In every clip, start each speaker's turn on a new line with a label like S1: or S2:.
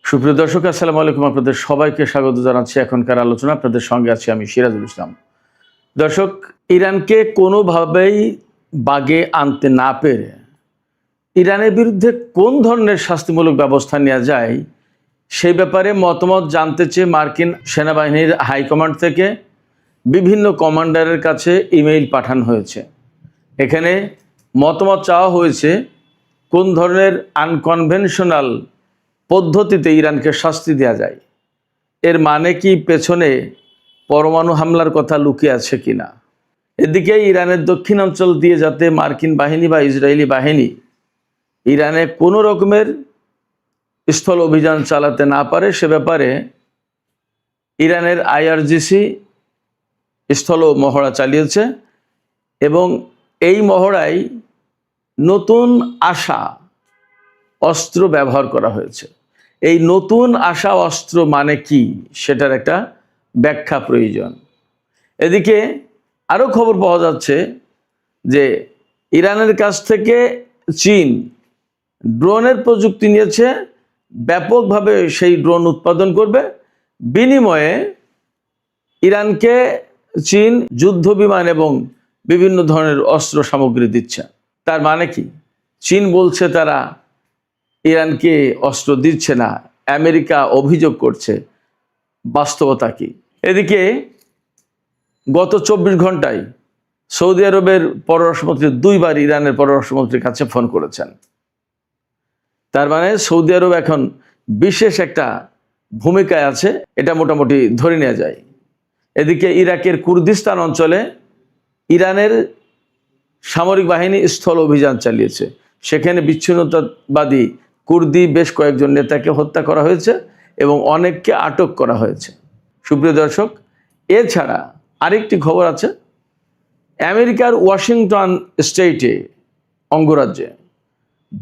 S1: সুপ্রিয় দর্শক, আসসালামু আলাইকুম। আপনাদের সবাইকে স্বাগত জানাচ্ছি এখনকার আলোচনা। আপনাদের সঙ্গে আছি আমি সিরাজুল ইসলাম। দর্শক, ইরানকে কোনোভাবেই বাগে আনতে না পেরে ইরানের বিরুদ্ধে কোন ধরনের শাস্তিমূলক ব্যবস্থা নেওয়া যায় সেই ব্যাপারে মতামত জানতে চেয়ে মার্কিন সেনাবাহিনীর হাইকমান্ড থেকে বিভিন্ন কমান্ডারের কাছে ইমেইল পাঠানো হয়েছে। এখানে মতামত চাওয়া হয়েছে কোন ধরনের আনকনভেনশনাল পদ্ধতিতে ইরানকে শাস্তি দেওয়া যায়। এর মানে কি পেছনে পরমাণু হামলার কথা লুকিয়ে আছে কিনা। এদিকে ইরানের দক্ষিণাঞ্চল দিয়ে যাতে মার্কিন বাহিনী বা ইসরায়েলি বাহিনী ইরানে কোনো রকমের স্থল অভিযান চালাতে না পারে সে ব্যাপারে ইরানের আইআরজিসি স্থল মহড়া চালিয়েছে এবং এই মহড়ায় নতুন আসা অস্ত্র ব্যবহার করা হয়েছে। এই নতুন আসা অস্ত্র মানে কি সেটার একটা ব্যাখ্যা প্রয়োজন। এদিকে আরও খবর পাওয়া যাচ্ছে যে ইরানের কাছ থেকে চীন ড্রোনের প্রযুক্তি নিয়েছে, ব্যাপকভাবে সেই ড্রোন উৎপাদন করবে। বিনিময়ে ইরানকে চীন যুদ্ধ বিমান এবং বিভিন্ন ধরনের অস্ত্র সামগ্রী দিচ্ছে। তার মানে কি? চীন বলছে তারা ইরানকে অস্ত্র দিচ্ছে না, আমেরিকা অভিযোগ করছে। বাস্তবতা কি? এদিকে গত 24 ঘন্টায় সৌদি আরবের পররাষ্ট্রমন্ত্রী দুইবার ইরানের পররাষ্ট্রমন্ত্রীর কাছে ফোন করেছেন। তার মানে সৌদি আরব এখন বিশেষ একটা ভূমিকায় আছে, এটা মোটামুটি ধরে নেওয়া যায়। এদিকে ইরাকের কুর্দিস্তান অঞ্চলে ইরানের সামরিক বাহিনী স্থল অভিযান চালিয়েছে। সেখানে বিচ্ছিন্নতাবাদী কুর্দি বেশ কয়েকজন নেতাকে হত্যা করা হয়েছে এবং অনেককে আটক করা হয়েছে। সুপ্রিয় দর্শক, এছাড়া আরেকটি খবর আছে। আমেরিকার ওয়াশিংটন স্টেটে অঙ্গরাজ্যে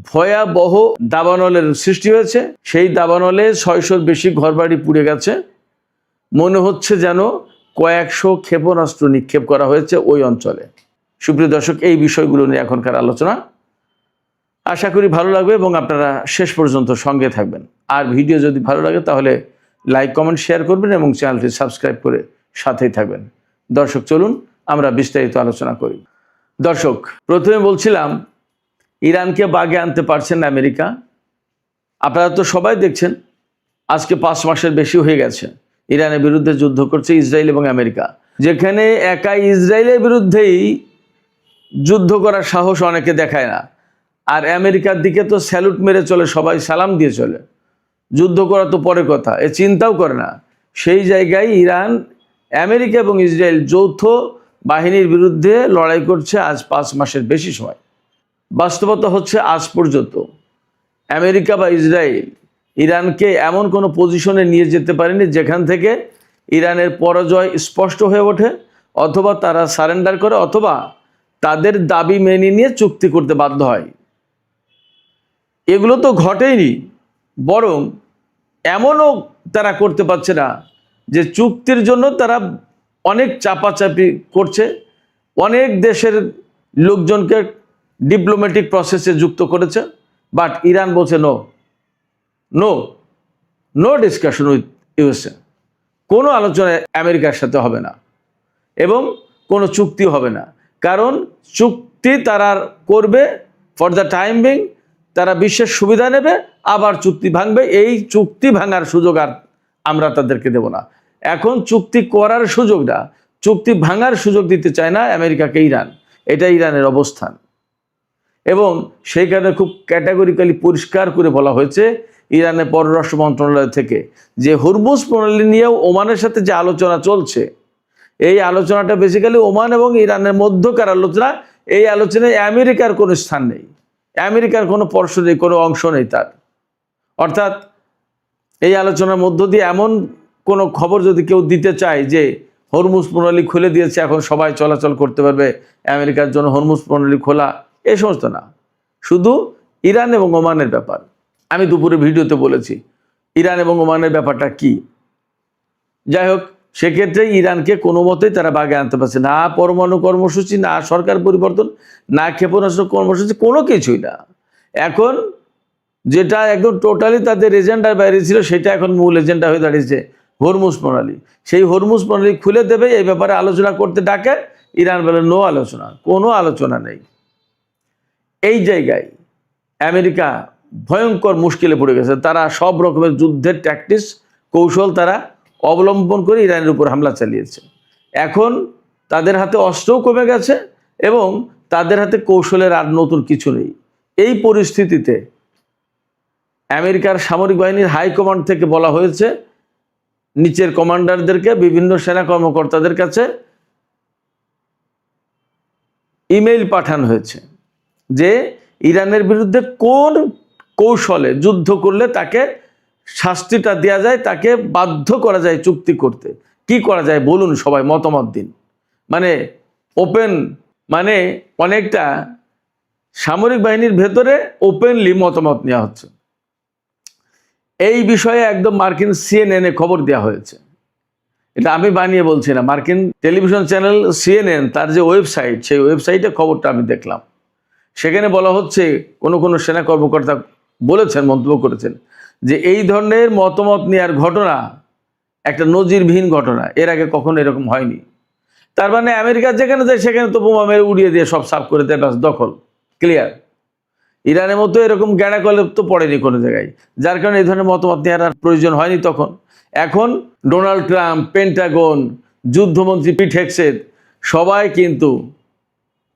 S1: ভয়াবহ দাবানলের সৃষ্টি হয়েছে। সেই দাবানলে 600-র বেশি ঘরবাড়ি পুড়ে গেছে। মনে হচ্ছে যেন কয়েকশো ক্ষেপণাস্ত্র নিক্ষেপ করা হয়েছে ওই অঞ্চলে। সুপ্রিয় দর্শক, এই বিষয়গুলো নিয়ে এখনকার আলোচনা। আশা করি ভালো লাগবে এবং আপনারা শেষ পর্যন্ত সঙ্গে থাকবেন। আর ভিডিও যদি ভালো লাগে তাহলে লাইক, কমেন্ট, শেয়ার করবেন এবং চ্যানেলটি সাবস্ক্রাইব করে সাথেই থাকবেন। দর্শক, চলুন আমরা বিস্তারিত আলোচনা করি। দর্শক, প্রথমে বলছিলাম ইরানকে বাগে আনতে পারছেন না আমেরিকা। আপনারা তো সবাই দেখছেন আজকে 5 মাসের বেশি হয়ে গেছে ইরানের বিরুদ্ধে যুদ্ধ করছে ইসরায়েল এবং আমেরিকা। যেখানে একা ইসরায়েলের বিরুদ্ধেই যুদ্ধ করার সাহস অনেকে দেখায় না, আর আমেরিকার দিকে তো স্যালুট মেরে চলে, সবাই সালাম দিয়ে চলে। যুদ্ধ করা তো পরের কথা, এ চিন্তাও করে না। সেই জায়গায় ইরান, আমেরিকা এবং ইসরায়েল যৌথ বাহিনীর বিরুদ্ধে লড়াই করছে আজ 5 মাসের বেশি সময়। বাস্তবতা হচ্ছে আজ পর্যন্ত আমেরিকা বা ইসরায়েল ইরানকে এমন কোনো পজিশনে নিয়ে যেতে পারেনি যেখান থেকে ইরানের পরাজয় স্পষ্ট হয়ে ওঠে, অথবা তারা সারেন্ডার করে, অথবা তাদের দাবি মেনে নিয়ে চুক্তি করতে বাধ্য হয়। এগুলো তো ঘটেইনি, বরং এমনও তারা করতে পারছে না যে চুক্তির জন্য তারা অনেক চাপাচাপি করছে, অনেক দেশের লোকজনকে ডিপ্লোম্যাটিক প্রসেসে যুক্ত করেছে। বাট ইরান বলছে no no no discussion with USA. কোনো আলোচনা আমেরিকার সাথে হবে না এবং কোনো চুক্তিও হবে না। কারণ চুক্তি তারা করবে ফর দ্য টাইম বিং, তারা বিশ্বের সুবিধা নেবে, আবার চুক্তি ভাঙবে। এই চুক্তি ভাঙার সুযোগ আর আমরা তাদেরকে দেব না। এখন চুক্তি করার সুযোগ না, চুক্তি ভাঙার সুযোগ দিতে চায় না আমেরিকাকে ইরান। এটা ইরানের অবস্থান এবং সেই কারণে খুব ক্যাটাগরিক্যালি পরিষ্কার করে বলা হয়েছে ইরানের পররাষ্ট্র মন্ত্রণালয় থেকে যে হরমুজ প্রণালী নিয়েও ওমানের সাথে যে আলোচনা চলছে, এই আলোচনাটা বেসিক্যালি ওমান এবং ইরানের মধ্যকার আলোচনা। এই আলোচনায় আমেরিকার কোনো স্থান নেই, আমেরিকার কোনো পর্ষ নেই, কোনো অংশ নেই তার। অর্থাৎ এই আলোচনার মধ্য দিয়ে এমন কোনো খবর যদি কেউ দিতে চায় যে হরমুজ প্রণালী খুলে দিয়েছে, এখন সবাই চলাচল করতে পারবে, আমেরিকার জন্য হরমুজ প্রণালী খোলা, এই সমস্ত না, শুধু ইরান এবং ওমানের ব্যাপার। আমি দুপুরে ভিডিওতে বলেছি ইরান এবং ওমানের ব্যাপারটা কি। যাই হোক, সেক্ষেত্রে ইরানকে কোনো মতেই তারা বাগে আনতে পারছে না। পরমাণু কর্মসূচি, না সরকার পরিবর্তন, না ক্ষেপণাস্ত্র কর্মসূচি, কোনো কিছুই না। এখন যেটা একদম টোটালি তাদের এজেন্ডার বাইরে ছিল, সেটা এখন মূল এজেন্ডা হয়ে দাঁড়িয়েছে হরমুজ প্রণালী। সেই হরমুজ প্রণালী খুলে দেবে, এই ব্যাপারে আলোচনা করতে ডাকে, ইরান বলে নো আলোচনা, কোনো আলোচনা নেই। এই জায়গায় আমেরিকা ভয়ঙ্কর মুশকিলে পড়ে গেছে। তারা সব রকমের যুদ্ধের ট্যাকটিক্স কৌশল তারা অবলম্বন করে ইরানের উপর হামলা চালিয়েছে। এখন তাদের হাতে অস্ত্রও কমে গেছে এবং তাদের হাতে কৌশলের আর নতুন কিছু নেই। এই পরিস্থিতিতে আমেরিকার সামরিক বাহিনীর হাইকমান্ড থেকে বলা হয়েছে নিচের কমান্ডারদেরকে, বিভিন্ন সেনা কর্মকর্তাদের কাছে ইমেইল পাঠানো হয়েছে যে ইরানের বিরুদ্ধে কোন কৌশলে যুদ্ধ করলে তাকে শাস্তিটা দেওয়া যায়, তাকে বাধ্য করা যায় চুক্তি করতে। কি করা যায় বলুন, সবাই মতামত দিন। মানে ওপেন, মানে অনেকটা সামরিক বাহিনীর ভেতরে ওপেনলি মতামত নেওয়া হচ্ছে। এই বিষয়ে একদম মার্কিন CNN খবর দেওয়া হয়েছে। এটা আমি বানিয়ে বলছি না, মার্কিন টেলিভিশন চ্যানেল CNN তার যে ওয়েবসাইট, সেই ওয়েবসাইটে খবরটা আমি দেখলাম। সেখানে বলা হচ্ছে কোনো সেনা কর্মকর্তা বলেছেন, মন্তব্য করেছেন যে এই ধরনের মতামত নেওয়ার ঘটনা একটা নজিরবিহীন ঘটনা, এর আগে কখনো এরকম হয়নি। তার মানে আমেরিকা যেখানে যায় সেখানে তো বোমা মেরে উড়িয়ে দিয়ে সব সাফ করে দেয়, ব্যাস দখল, ক্লিয়ার। ইরানের মতো এরকম গ্যাড়া কলেপ তো পড়েনি কোনো জায়গায়, যার কারণে এই ধরনের মতামত নেওয়ার আর প্রয়োজন হয়নি তখন। এখন ডোনাল্ড ট্রাম্প, পেন্টাগন, যুদ্ধমন্ত্রী পিট হেগসেথ সবাই কিন্তু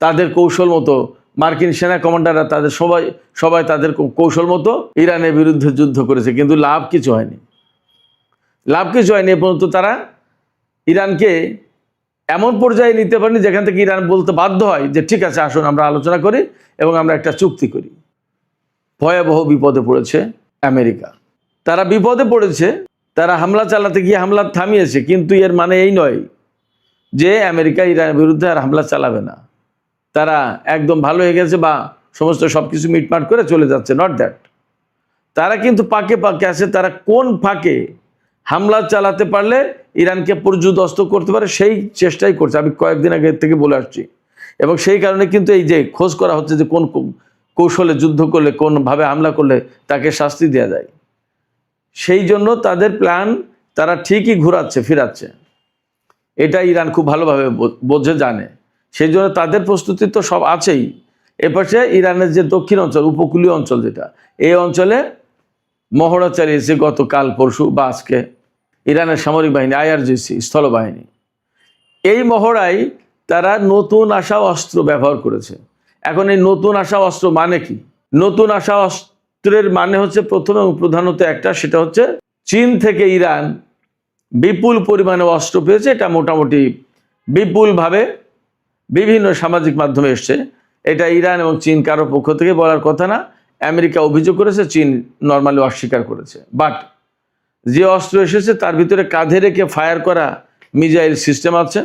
S1: তাদের কৌশল মতো, মার্কিন সেনা কমান্ডাররা তাদের সবাই তাদের কৌশল মতো ইরানের বিরুদ্ধে যুদ্ধ করেছে, কিন্তু লাভ কিছু হয়নি। এ পর্যন্ত তারা ইরানকে এমন পর্যায়ে নিতে পারেনি যেখান থেকে ইরান বলতে বাধ্য হয় যে ঠিক আছে, আসুন আমরা আলোচনা করি এবং আমরা একটা চুক্তি করি। ভয়াবহ বিপদে পড়েছে আমেরিকা। তারা বিপদে পড়েছে, তারা হামলা চালাতে গিয়ে হামলা থামিয়েছে, কিন্তু এর মানে এই নয় যে আমেরিকা ইরানের বিরুদ্ধে আর হামলা চালাবে না। তারা একদম ভালো হয়ে গেছে বা সমস্ত সব কিছু মিটমাট করে চলে যাচ্ছে, নট দ্যাট। তারা কিন্তু পাকে আছে। তারা কোন ফাঁকে হামলা চালাতে পারলে ইরানকে পর্যুদস্ত করতে পারে সেই চেষ্টাই করছে। আমি কয়েকদিন আগে থেকে বলে আসছি, এবং সেই কারণে কিন্তু এই যে খোঁজ করা হচ্ছে যে কোন কৌশলে যুদ্ধ করলে, কোনভাবে হামলা করলে তাকে শাস্তি দেওয়া যায়। সেই জন্য তাদের প্ল্যান তারা ঠিকই ফিরাচ্ছে। এটা ইরান খুব ভালোভাবে বোঝে, জানে। সেই জন্য তাদের প্রস্তুতি তো সব আছেই। এপাশে ইরানের যে দক্ষিণ অঞ্চল, উপকূলীয় অঞ্চল যেটা, এই অঞ্চলে মহড়া চালিয়েছে গতকাল পরশু বা আজকে ইরানের সামরিক বাহিনী, IRGC স্থলবাহিনী। এই মহড়ায় তারা নতুন আসা অস্ত্র ব্যবহার করেছে। এখন এই নতুন আসা অস্ত্র মানে কি? নতুন আসা অস্ত্রের মানে হচ্ছে প্রথম এবং প্রধানত একটা, সেটা হচ্ছে চীন থেকে ইরান বিপুল পরিমাণে অস্ত্র পেয়েছে। এটা মোটামুটি বিপুলভাবে বিভিন্ন সামাজিক মাধ্যমে এসছে। এটা ইরান এবং চীন কারো পক্ষ থেকে বলার কথা না। আমেরিকা অভিযোগ করেছে, চীন নর্মালি অস্বীকার করেছে। বাট যে অস্ত্র এসেছে তার ভিতরে কাঁধে রেখে ফায়ার করা মিসাইল সিস্টেম আছে,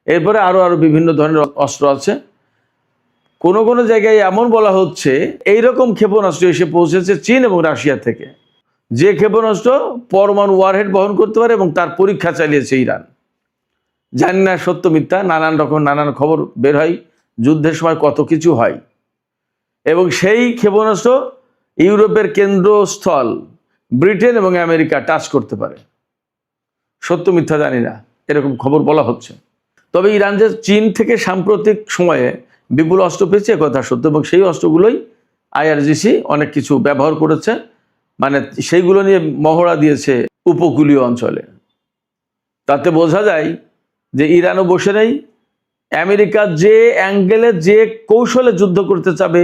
S1: এরপরে আরও বিভিন্ন ধরনের অস্ত্র আছে। কোনো জায়গায় এমন বলা হচ্ছে এইরকম ক্ষেপণাস্ত্র এসে পৌঁছেছে চীন এবং রাশিয়া থেকে, যে ক্ষেপণাস্ত্র পরমাণু ওয়ারহেড বহন করতে পারে, এবং তার পরীক্ষা চালিয়েছে ইরান। জানি না সত্য মিথ্যা, নানান খবর বের হয়, যুদ্ধের সময় কত কিছু হয়। এবং সেই ক্ষেপণাস্ত্র ইউরোপের কেন্দ্রস্থল ব্রিটেন এবং আমেরিকা টাচ করতে পারে। সত্য মিথ্যা জানি না, এরকম খবর বলা হচ্ছে। তবে ইরান যে চীন থেকে সাম্প্রতিক সময়ে বিপুল অস্ত্র পেয়েছে কথা সত্য, এবং সেই অস্ত্রগুলোই IRGC অনেক কিছু ব্যবহার করেছে, মানে সেইগুলো নিয়ে মহড়া দিয়েছে উপকূলীয় অঞ্চলে। তাতে বোঝা যায় যে ইরানও বসে নেই। আমেরিকা যে অ্যাঙ্গেলে, যে কৌশলে যুদ্ধ করতে চাবে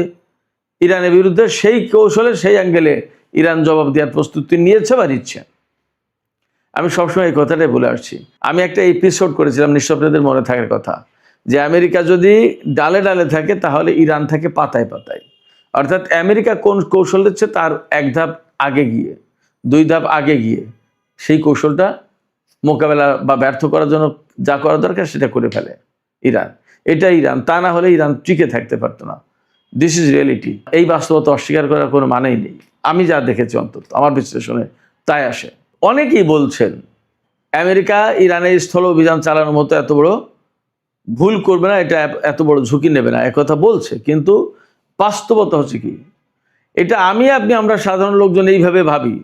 S1: ইরানের বিরুদ্ধে, সেই কৌশলে, সেই অ্যাঙ্গেলে ইরান জবাব দেওয়ার প্রস্তুতি নিয়েছে বা নিচ্ছে। আমি সবসময় এই কথাটাই বলে আসছি। আমি একটা এপিসোড করেছিলাম, নিশ্চয় আপনাদের মনে থাকার কথা, যে আমেরিকা যদি ডালে ডালে থাকে তাহলে ইরান থাকে পাতায় পাতায়। অর্থাৎ আমেরিকা কোন কৌশল দিচ্ছে তার এক ধাপ আগে গিয়ে, দুই ধাপ আগে গিয়ে সেই কৌশলটা মোকাবেলা বা ব্যর্থ করার জন্য যা করা দরকার সেটা করে ফেলে ইরান। এটা ইরান, তা না হলে ইরান টিকে থাকতে পারতো না। This is reality. এই বাস্তবতা অস্বীকার করার কোনো মানেই নেই। আমি যা দেখেছি, অন্তত আমার বিশ্লেষণে তাই আসে। অনেকেই বলছেন আমেরিকা ইরানের স্থল অভিযান চালানোর মতো এত বড় ভুল করবে না, এটা এত বড় ঝুঁকি নেবে না, একথা বলছে। কিন্তু বাস্তবতা হচ্ছে কি, এটা আমরা সাধারণ লোকজন এইভাবে ভাবি,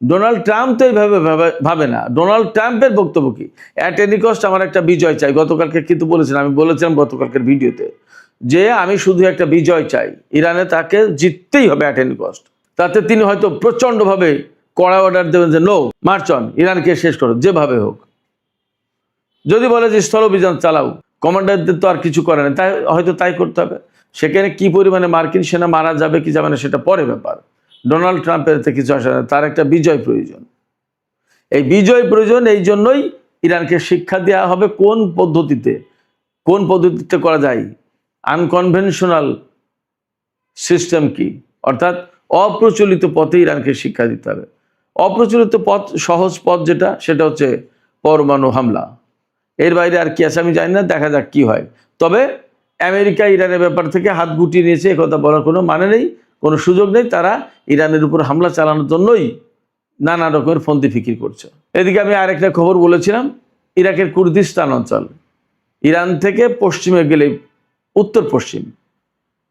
S1: ডোনাল্ড ট্রাম্প তো এইভাবে ভাবে না। ডোনাল্ড ট্রাম্পের বক্তব্য কি, অ্যাট এনি কস্ট আমার একটা বিজয় চাই। গতকালকে কিন্তু আমি বলেছিলাম গতকালকের ভিডিওতে যে আমি শুধু একটা বিজয় চাই, ইরানে তাকে জিততেই হবে অ্যাট এনি কস্ট। তাতে তিনি হয়তো প্রচণ্ডভাবে কড়া অর্ডার দেবেন যে নো, মার্চ অন, ইরানকে শেষ করো যেভাবে হোক। যদি বলে যে স্থল অভিযান চালাও, কমান্ডারদের তো আর কিছু করে না, তাই হয়তো তাই করতে হবে। সেখানে কি পরিমাণে মার্কিন সেনা মারা যাবে কি যাবে না সেটা পরে ব্যাপার। ডোনাল্ড ট্রাম্পের এতে কিছু আসে না, তার একটা বিজয় প্রয়োজন। এই বিজয় প্রয়োজন, এই জন্যই ইরানকে শিক্ষা দেওয়া হবে কোন পদ্ধতিতে করা যায়, আনকনভেনশনাল সিস্টেম কি, অর্থাৎ অপ্রচলিত পথে ইরানকে শিক্ষা দিতে হবে। অপ্রচলিত পথ, সহজ পথ যেটা, সেটা হচ্ছে পরমাণু হামলা। এর বাইরে আর কি আছে আমি জানি না, দেখা যাক কি হয়। তবে আমেরিকা ইরানের ব্যাপার থেকে হাত গুটিয়ে নিয়েছে, একথা বলার কোনো মানে নেই, কোনো সুযোগ নেই। তারা ইরানের উপর হামলা চালানোর জন্যই নানা রকমের ফন্দি ফিকির করছে। এদিকে আমি আরেকটা খবর বলেছিলাম, ইরাকের কুর্দিস্তান অঞ্চল, ইরান থেকে পশ্চিমে গেলে উত্তর পশ্চিম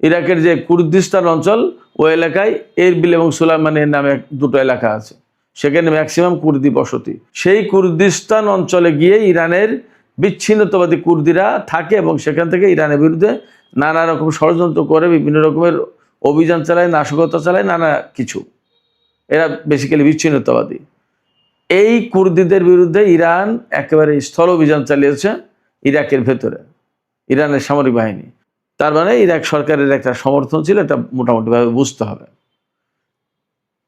S1: ইরাকের যে কুর্দিস্তান অঞ্চল, ওই এলাকায় এরবিল এবং সুলাইমানের নামে দুটো এলাকা আছে, সেখানে ম্যাক্সিমাম কুর্দি বসতি। সেই কুর্দিস্তান অঞ্চলে গিয়ে ইরানের বিচ্ছিন্নতাবাদী কুর্দিরা থাকে এবং সেখান থেকে ইরানের বিরুদ্ধে নানা রকম ষড়যন্ত্র করে, বিভিন্ন রকমের অভিযান চালায়, নাশকতা চালায়, নানা কিছু। এরা বেসিক্যালি বিচ্ছিন্নতাবাদী। এই কুর্দিদের বিরুদ্ধে ইরান একেবারে স্থল অভিযান চালিয়েছে ইরাকের ভেতরে, ইরানের সামরিক বাহিনী। তার মানে ইরাক সরকারের একটা সমর্থন ছিল, এটা মোটামুটিভাবে বুঝতে হবে।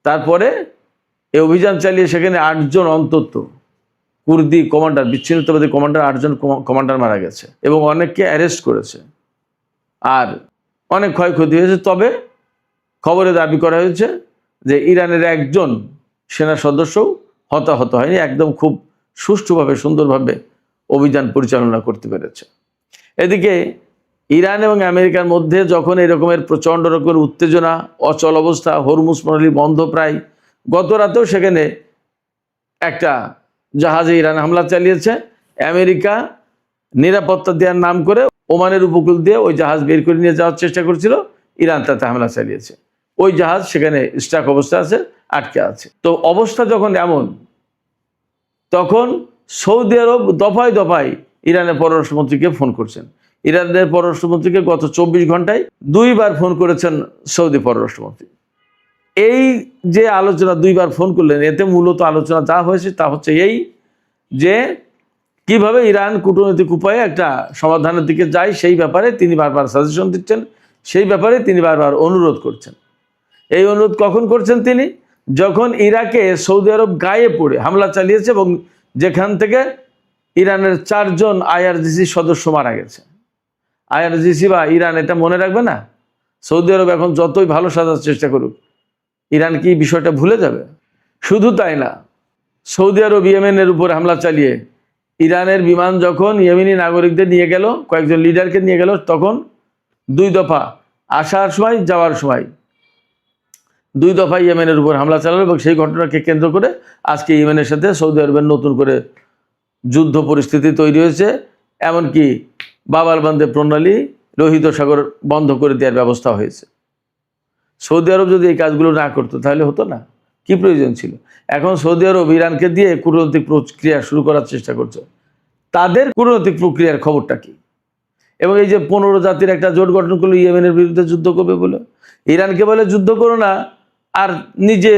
S1: তারপরে এই অভিযান চালিয়ে সেখানে 8 জন অন্তত কুর্দি কমান্ডার, বিচ্ছিন্নতাবাদী কমান্ডার 8 জন কমান্ডার মারা গেছে এবং অনেককে অ্যারেস্ট করেছে, আর অনেক ক্ষয়ক্ষতি হয়েছে। তবে খবরে দাবি করা হয়েছে যে ইরানের একজন সেনা সদস্যও হতাহত হয়নি, একদম খুব সুষ্ঠুভাবে সুন্দরভাবে অভিযান পরিচালনা করতে পেরেছে। এদিকে ইরান এবং আমেরিকার মধ্যে যখন এরকমের প্রচণ্ড রকমের উত্তেজনা, অচল অবস্থা, হরমুজ প্রণালী বন্ধ প্রায়, গত রাতেও সেখানে একটা জাহাজে ইরান হামলা চালিয়েছে। আমেরিকা নিরাপত্তা দেওয়ার নাম করে ওমানের উপকূল দিয়ে ওই জাহাজ বের করে নিয়ে যাওয়ার চেষ্টা করছিল, ইরান তাতে হামলা চালিয়েছে। ওই জাহাজ সেখানে স্টাক অবস্থা আছে, আটকে আছে। তো অবস্থা যখন এমন, তখন সৌদি আরব দফায় দফায় ইরানের পররাষ্ট্রমন্ত্রীকে ফোন করছেন। ইরানের পররাষ্ট্রমন্ত্রীকে গত 24 ঘন্টায় 2 বার ফোন করেছেন সৌদি পররাষ্ট্রমন্ত্রী। এই যে আলোচনা 2 বার ফোন করলেন, এতে মূলত আলোচনা যা হয়েছে তা হচ্ছে এই যে কিভাবে ইরান কূটনৈতিক উপায়ে একটা সমাধানের দিকে যায়, সেই ব্যাপারে তিনি বারবার সাজেশন দিচ্ছেন, সেই ব্যাপারে তিনি বারবার অনুরোধ করছেন। এই অনুরোধ কখন করছেন তিনি? যখন ইরাকে সৌদি আরব গায়ে পড়ে হামলা চালিয়েছে এবং যেখান থেকে ইরানের 4 জন আইআরজিসি সদস্য মারা গেছে। আইআরজিসি বা ইরান এটা মনে রাখবে না? সৌদি আরব এখন যতই ভালো সাজার চেষ্টা করুক, ইরান কি বিষয়টা ভুলে যাবে? শুধু তাই না, সৌদি আরব ইয়েমেনের উপর হামলা চালিয়ে ইরানের বিমান যখন ইয়েমেনি নাগরিকদের নিয়ে গেল, কয়েকজন লিডারকে নিয়ে গেল, তখন 2 দফা আসার সময় যাওয়ার সময় 2 দফা ইয়েমেনের উপর হামলা চালালো এবং সেই ঘটনাকে কেন্দ্র করে আজকে ইয়েমেনের সাথে সৌদি আরবের নতুন করে যুদ্ধ পরিস্থিতি তৈরি হয়েছে। এমনকি বাবার বান্দে প্রণালী, লোহিত সাগর বন্ধ করে দেওয়ার ব্যবস্থা হয়েছে। সৌদি আরব যদি এই কাজগুলো না করতো তাহলে হতো না, কি প্রয়োজন ছিল? এখন সৌদি আরব ইরানকে দিয়ে কূটনৈতিক প্রক্রিয়া শুরু করার চেষ্টা করছে। তাদের কূটনৈতিক প্রক্রিয়ার খবরটা কি? এবং এই যে 15 জাতির একটা জোট গঠন করলো ইয়েমেনের বিরুদ্ধে যুদ্ধ করবে বলে, ইরানকে বলে যুদ্ধ করো না, আর নিজে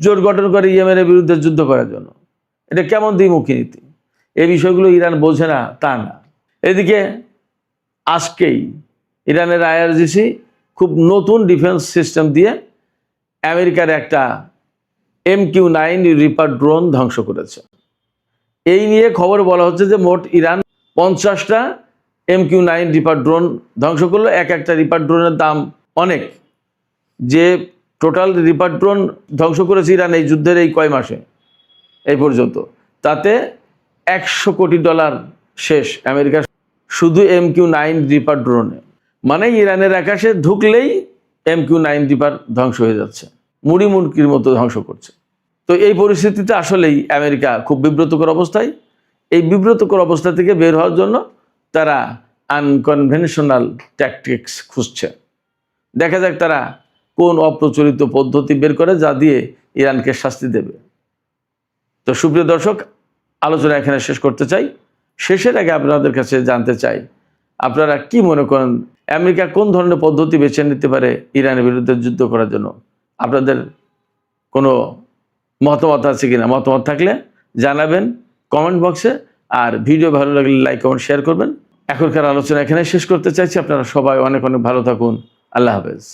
S1: জোট গঠন করে ইয়েমেনের বিরুদ্ধে যুদ্ধ করার জন্য। এটা কেমন দ্বিমুখী নীতি? এই বিষয়গুলো ইরান বোঝে না তা না। এদিকে আজকেই ইরানের আইআরজিসি খুব নতুন ডিফেন্স সিস্টেম দিয়ে আমেরিকার একটা MQ-9 রিপার ড্রোন ধ্বংস করেছে। এই নিয়ে খবর বলা হচ্ছে যে মোট ইরান 50টা MQ-9 রিপার ড্রোন ধ্বংস করলো। একটা রিপার ড্রোনের দাম অনেক। যে টোটাল রিপার ড্রোন ধ্বংস করেছে ইরান এই যুদ্ধের এই কয় মাসে এই পর্যন্ত, তাতে $100 কোটি শেষ আমেরিকার শুধু MQ-9 রিপার ড্রোনে। মানে ইরানের আকাশে ঢুকলেই MQ-9 রিপার ধ্বংস হয়ে যাচ্ছে, মুড়ি মুড়কির মতো ধ্বংস করছে। তো এই পরিস্থিতিতে আসলেই আমেরিকা খুব বিব্রতকর অবস্থায়। এই বিব্রতকর অবস্থা থেকে বের হওয়ার জন্য তারা আনকনভেনশনাল ট্যাকটিক্স খুঁজছে। দেখা যাক তারা কোন অপ্রচলিত পদ্ধতি বের করে যা দিয়ে ইরানকে শাস্তি দেবে। তো সুপ্রিয় দর্শক, আলোচনা এখানে শেষ করতে চাই। শেষের আগে আপনাদের কাছে জানতে চাই, আপনারা কি মনে করেন আমেরিকা কোন ধরনের পদ্ধতি বেছে নিতে পারে ইরানের বিরুদ্ধে যুদ্ধ করার জন্য? আপনাদের কোনো মতামত আছে কিনা? মতামত থাকলে জানাবেন কমেন্ট বক্সে। আর ভিডিও ভালো লাগলে লাইক কমেন্ট শেয়ার করবেন। এখনকার আলোচনা এখানে শেষ করতে চাইছি। আপনারা সবাই অনেক অনেক ভালো থাকুন। আল্লাহ হাফেজ।